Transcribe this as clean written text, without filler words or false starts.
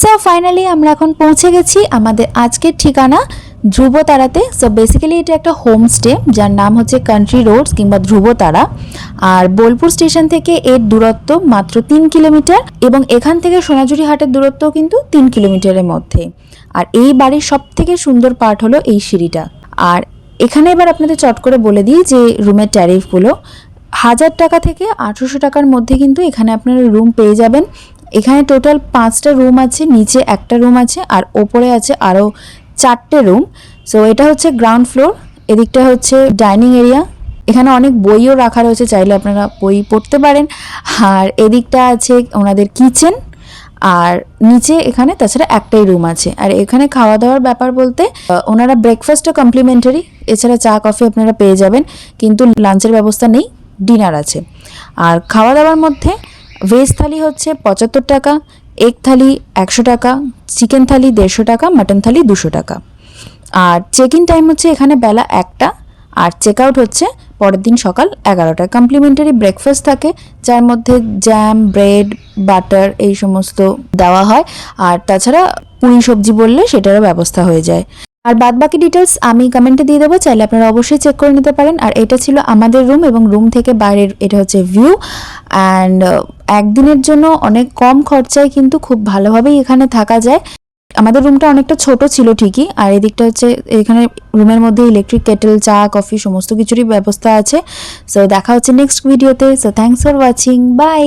So finally আমরা এখন পৌঁছে গেছি আমাদের আজকের ঠিকানা ধ্রুবতারাতে। সো বেসিক্যালি এটা একটা হোমস্টে যার নাম হচ্ছে কান্ট্রি রোডস কিংবা ধ্রুবতারা। আর বোলপুর স্টেশন থেকে এর দূরত্ব মাত্র 3 কিলোমিটার এবং এখান থেকে সোনাঝুরি হাটের দূরত্ব কিন্তু 3 কিলোমিটারের মধ্যে। আর এই বাড়ির সব থেকে সুন্দর পার্ট হলো এই সিঁড়িটা। আর এখানে এবার আপনাদের চট করে বলে দিই যে রুমের ট্যারিফগুলো 1000 টাকা থেকে 1800 টাকার মধ্যে কিন্তু এখানে আপনারা রুম পেয়ে যাবেন। এখানে টোটাল 5টা রুম আছে, নিচে একটা রুম আছে আর ওপরে আছে আরও 4টে রুম। সো এটা হচ্ছে গ্রাউন্ড ফ্লোর, এদিকটা হচ্ছে ডাইনিং এরিয়া, এখানে অনেক বইও রাখা রয়েছে, চাইলে আপনারা বই পড়তে পারেন। আর এদিকটা আছে ওনাদের কিচেন আর নিচে এখানে তাছাড়া একটাই রুম আছে। আর এখানে খাওয়া দাওয়ার ব্যাপার বলতে ওনারা ব্রেকফাস্টও কমপ্লিমেন্টারি, এছাড়া চা কফি আপনারা পেয়ে যাবেন, কিন্তু লাঞ্চের ব্যবস্থা নেই, ডিনার আছে। আর খাওয়া দাওয়ার মধ্যে ভেজ থালি হচ্ছে 75 টাকা, এগ থালি 100 টাকা, চিকেন থালি 150 টাকা, মাটন থালি 200 টাকা। আর চেক ইন টাইম হচ্ছে এখানে বেলা 1টা আর চেক আউট হচ্ছে পরের দিন সকাল 11টা। কমপ্লিমেন্টারি ব্রেকফাস্ট থাকে যার মধ্যে জ্যাম, ব্রেড, বাটার এই সমস্ত দেওয়া হয়। আর তাছাড়া পুরি সবজি বললে সেটারও ব্যবস্থা হয়ে যায়। আর বাদবাকি ডিটেলস আমি কমেন্টে দিয়ে দেবো, চাইলে আপনারা অবশ্যই চেক করে নিতে পারেন। আর এটা ছিল আমাদের রুম এবং রুম থেকে বাইরের এটা হচ্ছে ভিউ। অ্যান্ড একদিনের জন্য অনেক কম খরচায় কিন্তু খুব ভালোভাবেই এখানে থাকা যায়। আমাদের রুমটা অনেকটা ছোট ছিল ঠিকই, আর এদিকটা হচ্ছে এখানে রুমের মধ্যে ইলেকট্রিক কেটেল, চা কফি সমস্ত কিছুরই ব্যবস্থা আছে। সো দেখা হচ্ছে নেক্সট ভিডিওতে। So thanks for watching, by.